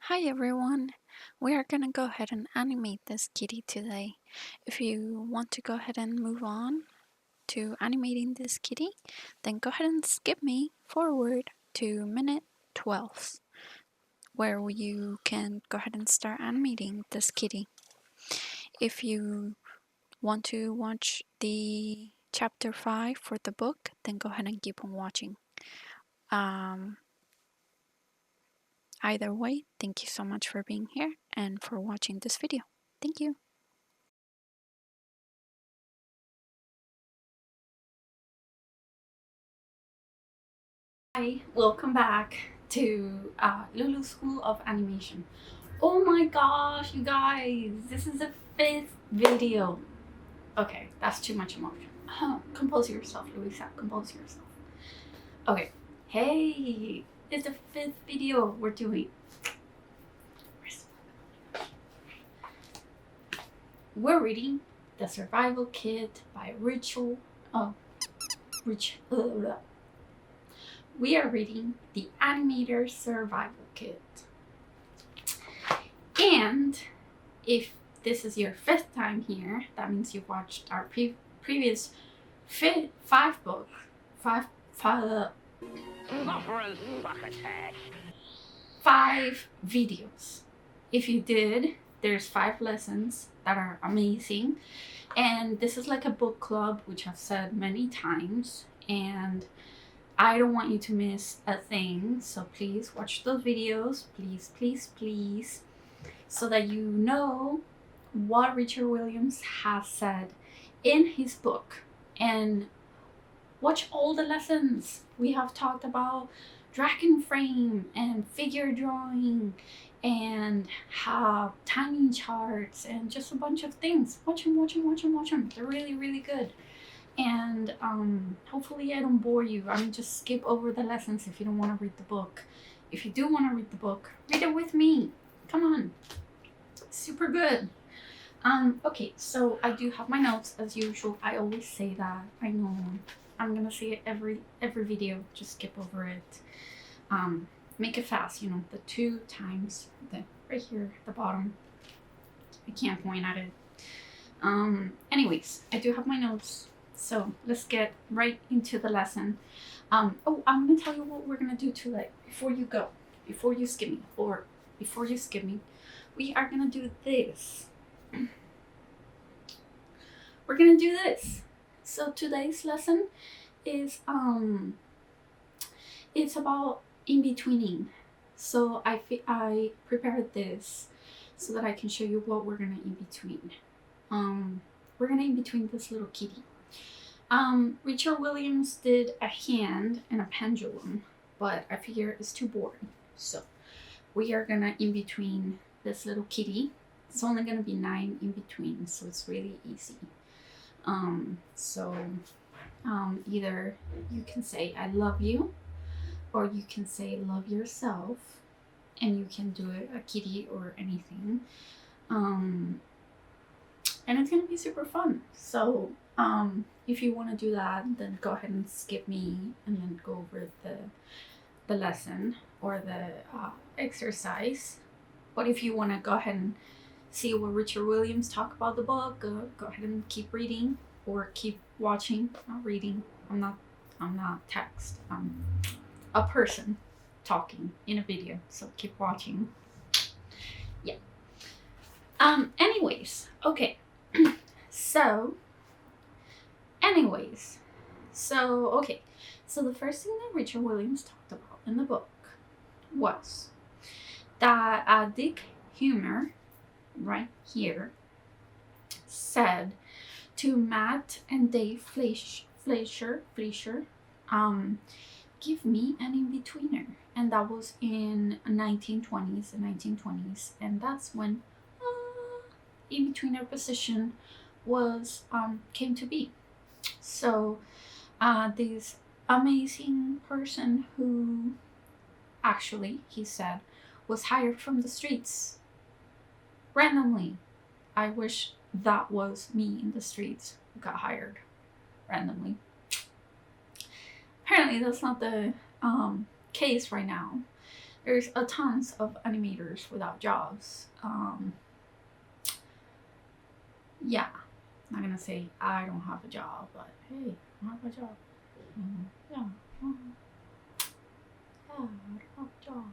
Hi everyone! We are gonna go ahead and animate this kitty today. If you want to go ahead and move on to animating this kitty, then go ahead and skip me forward to minute 12, where you can go ahead and start animating this kitty. If you want to watch the chapter 5 for the book, then go ahead and keep on watching. Either way, thank you so much for being here and for watching this video. Thank you. Hi, welcome back to Lulu School of Animation. Oh my gosh, you guys, this is the 5th video. Okay, that's too much emotion. Compose yourself, Louisa, compose yourself. Okay, hey, it's the 5th video we're doing. We're reading The Survival Kit by Rachel. We are reading the Animator Survival Kit. And if this is your 5th time here, that means you've watched our previous 5 videos. If you did, there's 5 lessons that are amazing. And this is like a book club, which I've said many times. And I don't want you to miss a thing. So please watch those videos. Please, please, please. So that you know what Richard Williams has said in his book. And watch all the lessons. We have talked about dragon frame and figure drawing and have timing charts and just a bunch of things. Watch them. They're really, really good. And hopefully I don't bore you. I mean, just skip over the lessons if you don't want to read the book. If you do want to read the book, read it with me. Come on. Super good. Okay, so I do have my notes as usual. I always say that. I know I'm gonna say it every video. Just skip over it. Make it fast, you know, the 2 times, right here at the bottom. I can't point at it. Anyways, I do have my notes, so let's get right into the lesson. I'm gonna tell you what we're gonna do today before you go, before you skip me, we are gonna do this. We're gonna do this. So today's lesson is it's about in-betweening. So I prepared this so that I can show you what we're gonna in-between. We're gonna in-between this little kitty. Richard Williams did a hand and a pendulum, but I figure it's too boring. So we are gonna in-between this little kitty. It's only gonna be 9 in between, so it's really easy. Either you can say I love you, or you can say love yourself, and you can do it a kitty or anything. And it's gonna be super fun. So if you want to do that, then go ahead and skip me and then go over the lesson or the exercise. But if you want to go ahead and see what Richard Williams talk about the book, go ahead and keep reading or keep watching. Not reading. I'm not text. I'm a person talking in a video, so keep watching. Yeah. Anyways, okay. So the first thing that Richard Williams talked about in the book was that Dick Humer, right here, said to Matt and Dave Fleischer, give me an in-betweener. And that was in the 1920s, and that's when in-betweener position was came to be. So this amazing person who actually, he said, was hired from the streets randomly. I wish that was me in the streets who got hired randomly. Apparently that's not the case right now. There's a tons of animators without jobs. Yeah, I'm not gonna say I don't have a job, but hey, I have a job. Yeah, yeah, I don't have a job.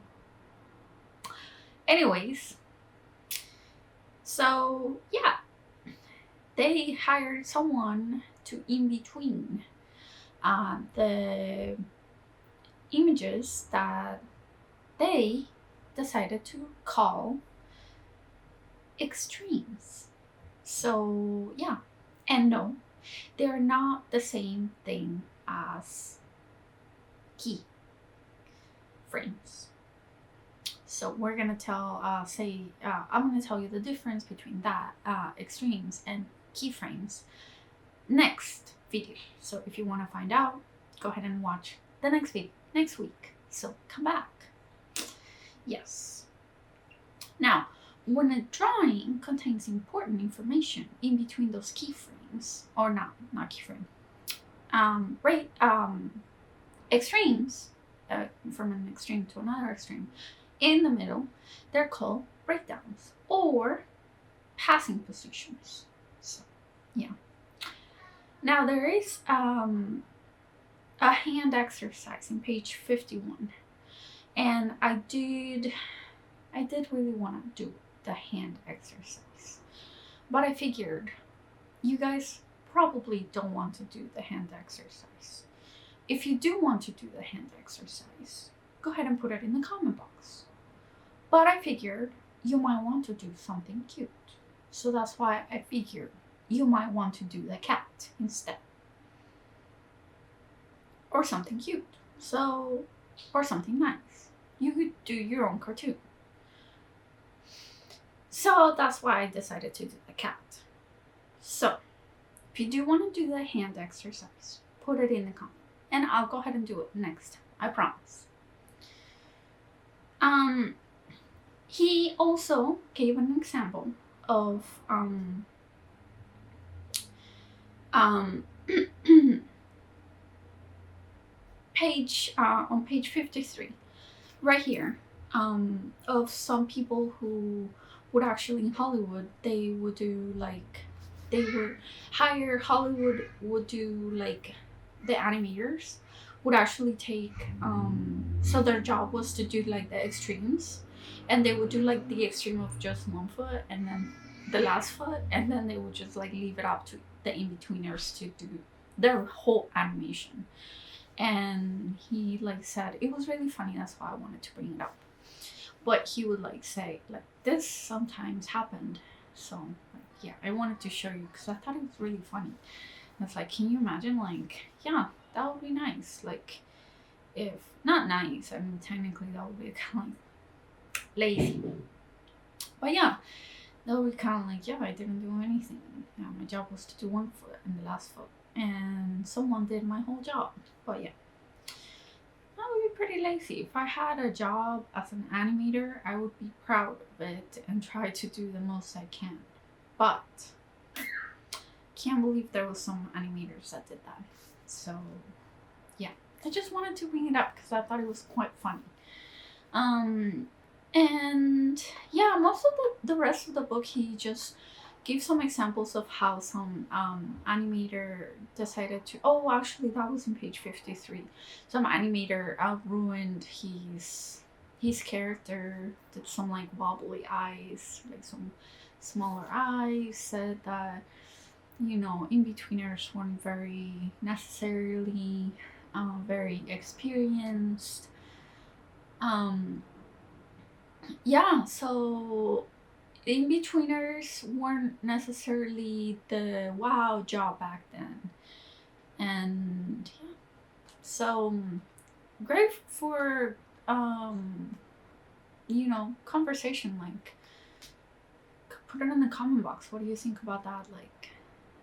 Anyways, so yeah, they hired someone to in between the images that they decided to call extremes. So yeah, and no, they're not the same thing as key frames. So we're gonna I'm gonna tell you the difference between that extremes and keyframes next video. So if you want to find out, go ahead and watch the next video next week. So come back. Yes. Now, when a drawing contains important information in between those keyframes, or not keyframe, extremes, from an extreme to another extreme, in the middle, they're called breakdowns or passing positions. So, yeah. Now there is a hand exercise in page 51, and I did really want to do the hand exercise, but I figured you guys probably don't want to do the hand exercise. If you do want to do the hand exercise, go ahead and put it in the comment box. But I figured you might want to do something cute, so that's why I figured you might want to do the cat instead, or something cute, or something nice. You could do your own cartoon. So that's why I decided to do the cat. So if you do want to do the hand exercise, put it in the comment, and I'll go ahead and do it next time, I promise. He also gave an example of page on page 53, right here, of some people who would actually in Hollywood, they would do like, they would hire, Hollywood would do like, the animators would actually take so their job was to do like the extremes, and they would do like the extreme of just one foot and then the last foot, and then they would just like leave it up to the in-betweeners to do their whole animation. And he like said it was really funny, that's why I wanted to bring it up. But he would like say like, this sometimes happened, so like, yeah, I wanted to show you because I thought it was really funny. And it's like, can you imagine, like, yeah, that would be nice, like, if not nice, I mean technically that would be kind of like lazy, but yeah, that would be kind of like, yeah, I didn't do anything. Yeah, my job was to do one foot and the last foot, and someone did my whole job. But yeah, that would be pretty lazy. If I had a job as an animator, I would be proud of it and try to do the most I can. But can't believe there was some animators that did that. So yeah, I just wanted to bring it up because I thought it was quite funny. And yeah, most of the rest of the book, he just gave some examples of how some animator decided to, oh, actually that was in page 53, some animator ruined his character, did some like wobbly eyes, like some smaller eyes, said that, you know, in-betweeners weren't very necessarily very experienced. Yeah, so in-betweeners weren't necessarily the wow job back then. And yeah, so great for you know, conversation, like put it in the comment box. What do you think about that? Like,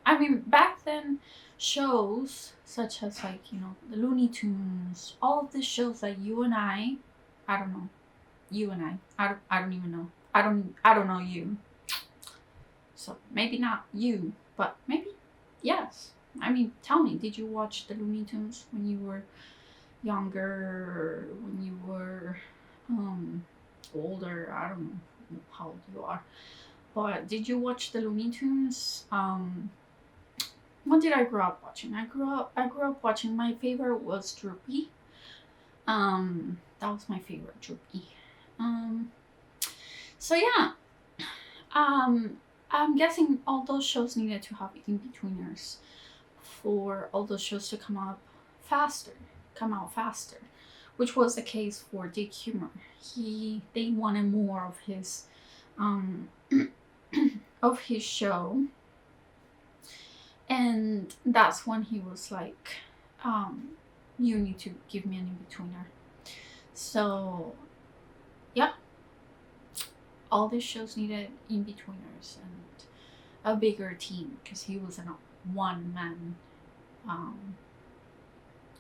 I mean, back then, shows such as like, you know, the Looney Tunes, all of the shows that you and I don't know, you and I don't even know. I don't know you. So maybe not you, but maybe yes. I mean, tell me, did you watch the Looney Tunes when you were younger, when you were older. I don't know how old you are. But did you watch the Looney Tunes? What did I grow up watching? I grew up watching, my favorite was Droopy. That was my favorite, Droopy. Um so yeah. Um I'm guessing all those shows needed to have in-betweeners for all those shows to come out faster, which was the case for Dick Humor. They wanted more of his um of his show, and that's when he was like, um you need to give me an in-betweener. So yeah, all these shows needed in-betweeners and a bigger team because he was a one man um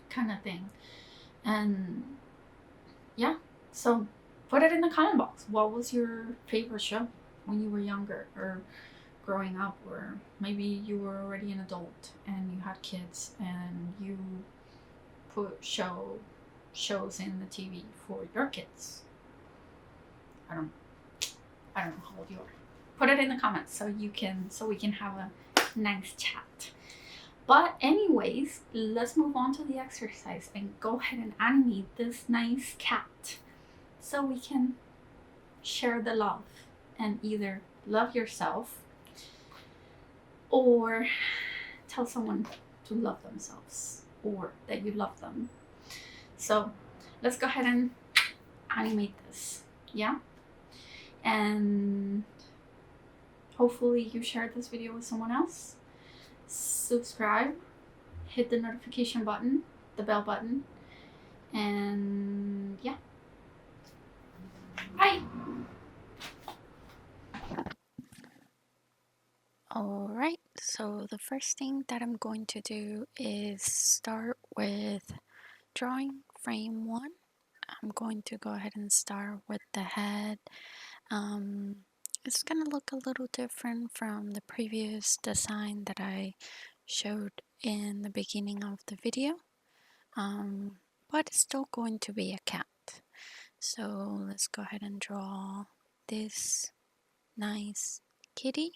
kind of thing. And yeah, so put it in the comment box. What was your favorite show when you were younger or growing up, or maybe you were already an adult and you had kids and you put shows in the TV for your kids? I don't I don't know how old you are. Put it in the comments so we can have a nice chat. But anyways, let's move on to the exercise and go ahead and animate this nice cat so we can share the love and either love yourself or tell someone to love themselves or that you love them. So let's go ahead and animate this. Yeah? And hopefully you shared this video with someone else. Subscribe, hit the notification button, the bell button, and yeah. Bye! Alright, so the first thing that I'm going to do is start with drawing frame 1. I'm going to go ahead and start with the head. It's going to look a little different from the previous design that I showed in the beginning of the video, but it's still going to be a cat. So let's go ahead and draw this nice kitty.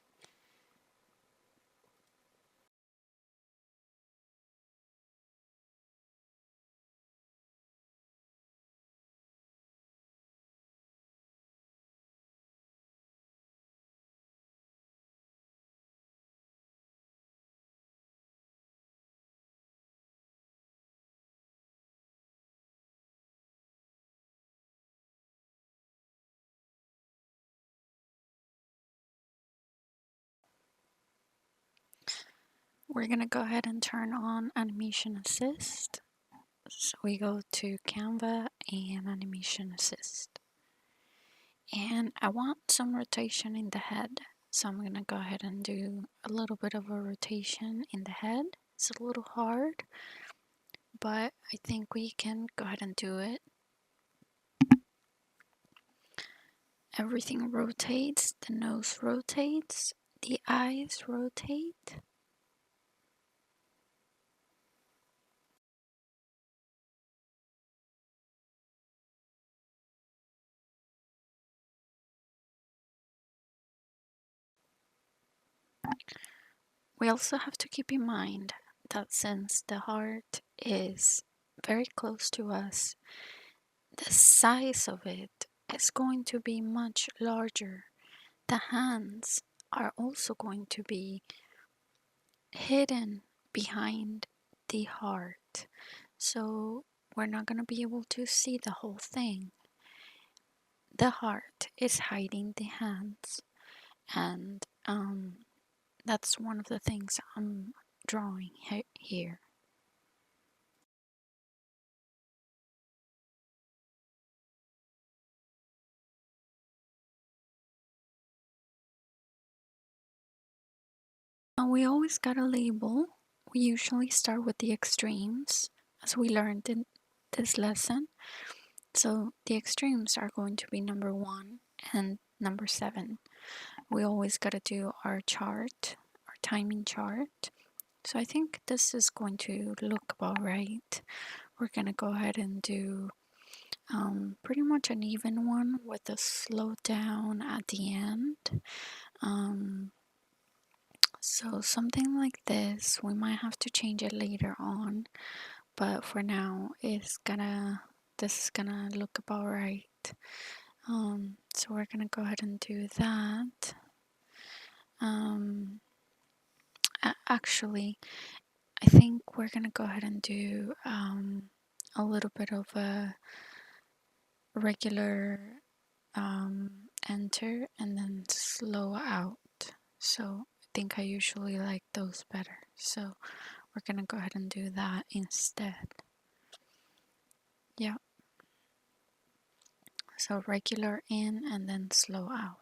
We're going to go ahead and turn on Animation Assist. So we go to Canva and Animation Assist. And I want some rotation in the head. So I'm going to go ahead and do a little bit of a rotation in the head. It's a little hard, but I think we can go ahead and do it. Everything rotates, the nose rotates, the eyes rotate. We also have to keep in mind that since the heart is very close to us, the size of it is going to be much larger. The hands are also going to be hidden behind the heart. So we're not going to be able to see the whole thing. The heart is hiding the hands, and that's one of the things I'm drawing here. Now we always got a label. We usually start with the extremes, as we learned in this lesson. So the extremes are going to be number 1 and number 7. We always got to do our chart, our timing chart. So I think this is going to look about right. We're going to go ahead and do Pretty much an even one with a slow down at the end. Um, so something like this, we might have to change it later on, but for now, this is gonna look about right. So we're gonna go ahead and do that. Um, Actually, I think we're gonna go ahead and do a little bit of a regular enter and then slow out. So I think I usually like those better. So we're gonna go ahead and do that instead. Yeah. So regular in and then slow out.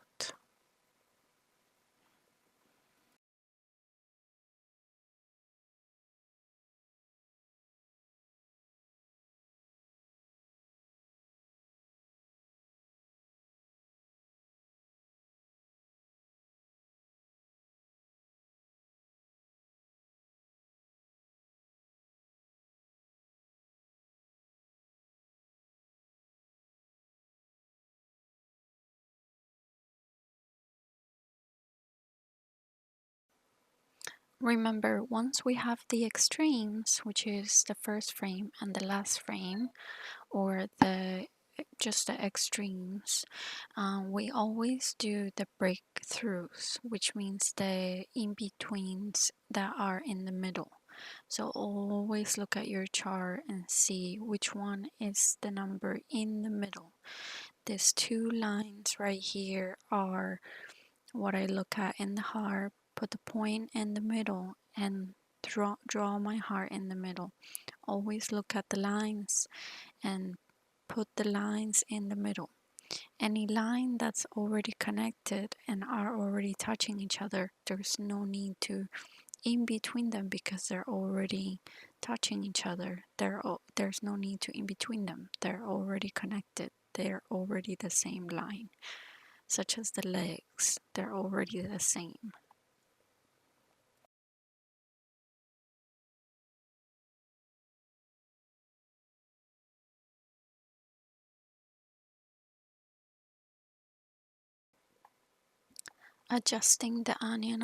Remember, once we have the extremes, which is the first frame and the last frame, or just the extremes, we always do the breakthroughs, which means the in-betweens that are in the middle. So always look at your chart and see which one is the number in the middle. These two lines right here are what I look at in the heart, put the point in the middle and draw my heart in the middle. Always look at the lines and put the lines in the middle. Any line that's already connected and are already touching each other, there's no need to in between them because they're already touching each other. There's no need to in between them. They're already connected. They're already the same line, such as the legs. They're already the same. Adjusting the onion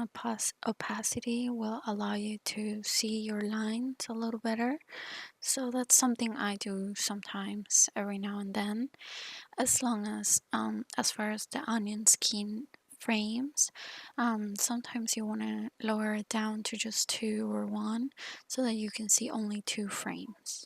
opacity will allow you to see your lines a little better. So that's something I do sometimes, every now and then. As far as the onion skin frames, sometimes you want to lower it down to just two or one so that you can see only two frames.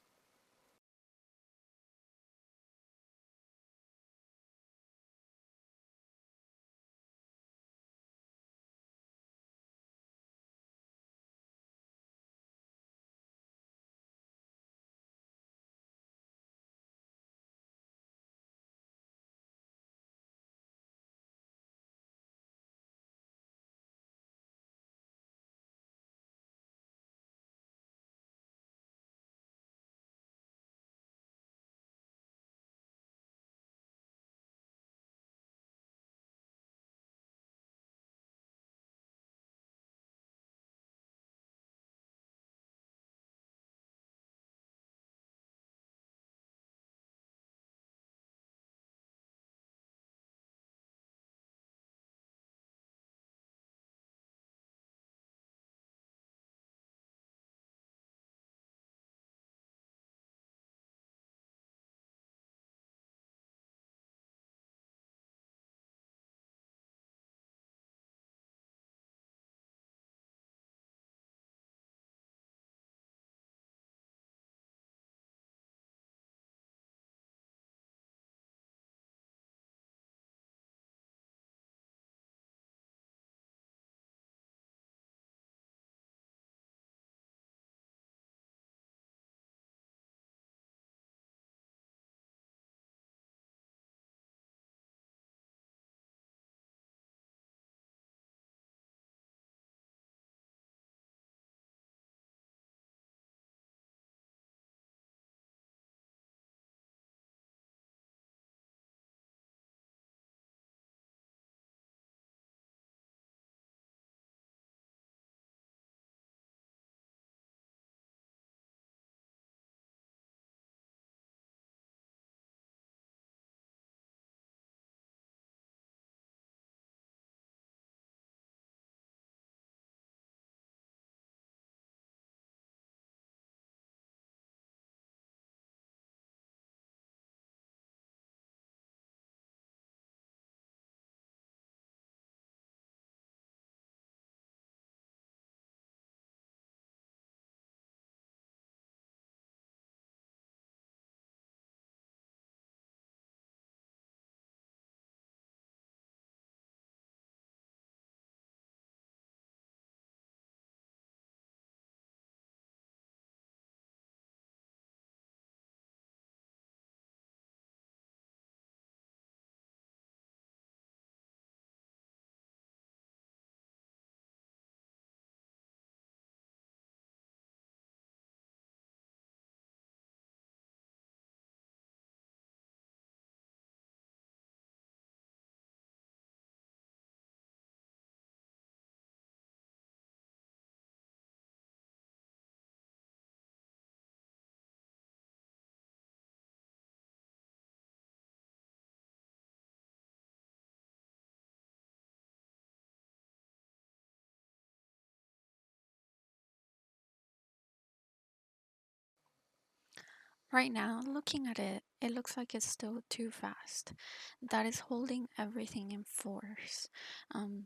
Right now, looking at it, it looks like it's still too fast. That is holding everything in fours.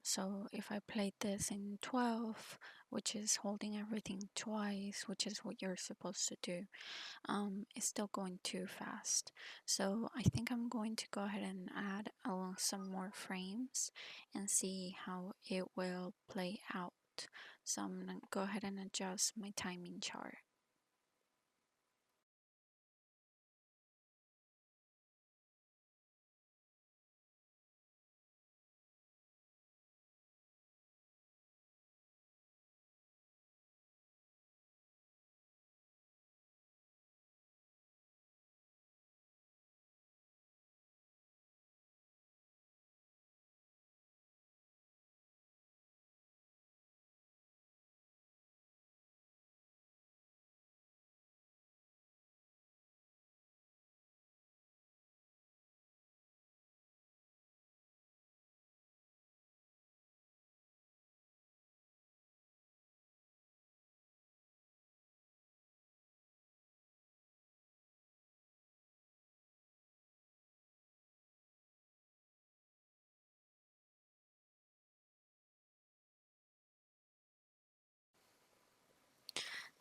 So if I played this in 12, which is holding everything twice, which is what you're supposed to do, it's still going too fast. So I think I'm going to go ahead and add some more frames and see how it will play out. So I'm gonna go ahead and adjust my timing chart.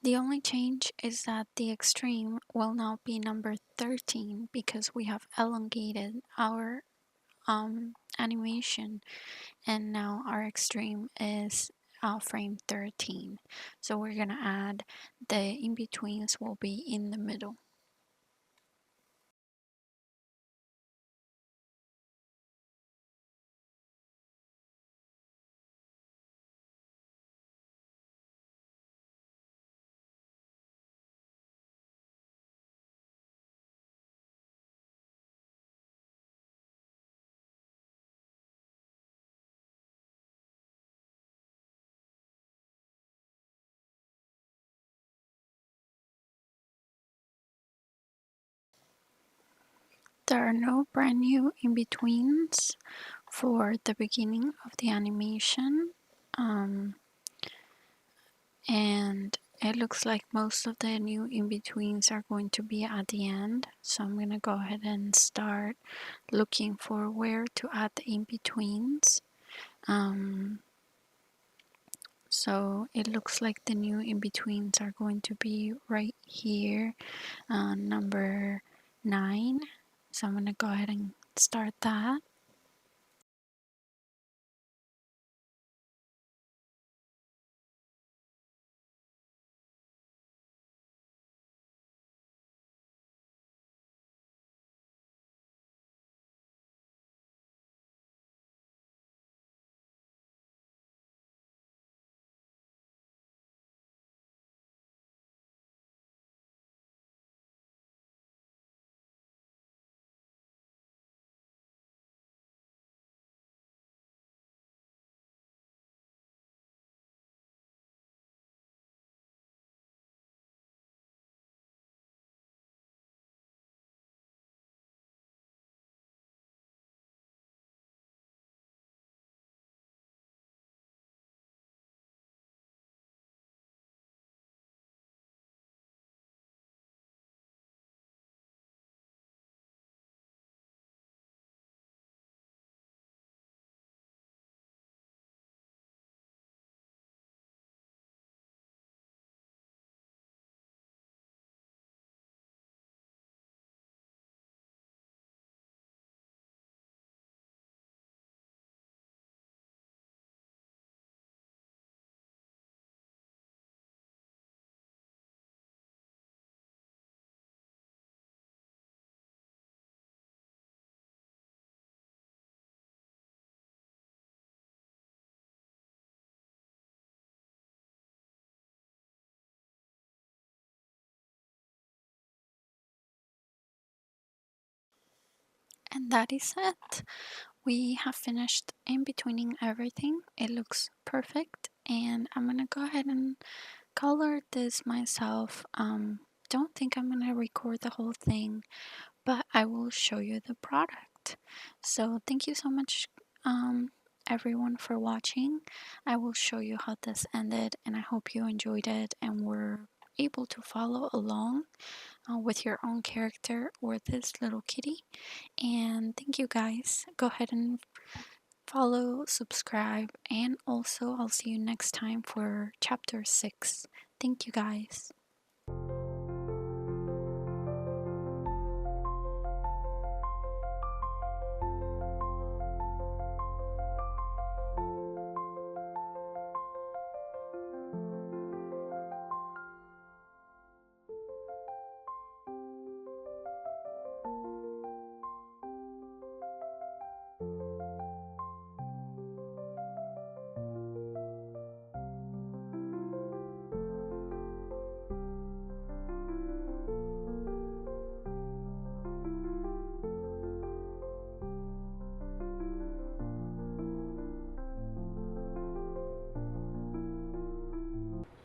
The only change is that the extreme will now be number 13 because we have elongated our animation, and now our extreme is frame 13. So we're gonna add the in-betweens will be in the middle. There are no brand new in-betweens for the beginning of the animation. And it looks like most of the new in-betweens are going to be at the end. So I'm going to go ahead and start looking for where to add the in-betweens. So it looks like the new in-betweens are going to be right here, number 9. So I'm going to go ahead and start that. And that is it. We have finished in-betweening everything. It looks perfect. And I'm going to go ahead and color this myself. Don't think I'm gonna record the whole thing, but I will show you the product. So thank you so much, everyone, for watching. I will show you how this ended, and I hope you enjoyed it and were able to follow along with your own character or this little kitty. And thank you guys. Go ahead and follow, subscribe, and also I'll see you next time for chapter 6. Thank you guys.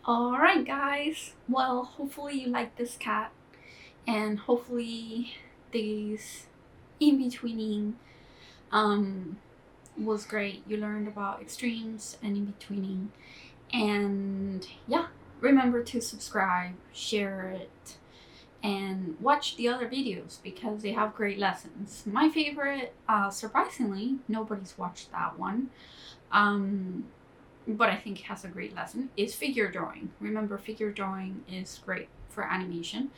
Alright guys, well hopefully you like this cat, and hopefully this in-betweening was great. You learned about extremes and in-betweening, and yeah, remember to subscribe, share it, and watch the other videos because they have great lessons. My favorite, surprisingly, nobody's watched that one, but I think it has a great lesson, is figure drawing. Remember, figure drawing is great for animation.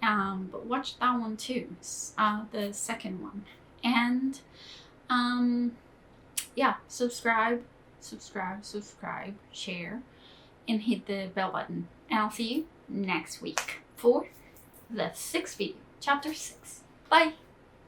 But watch that one too, the second one. And yeah, subscribe, share, and hit the bell button. And I'll see you next week for the 6th video, chapter 6. Bye!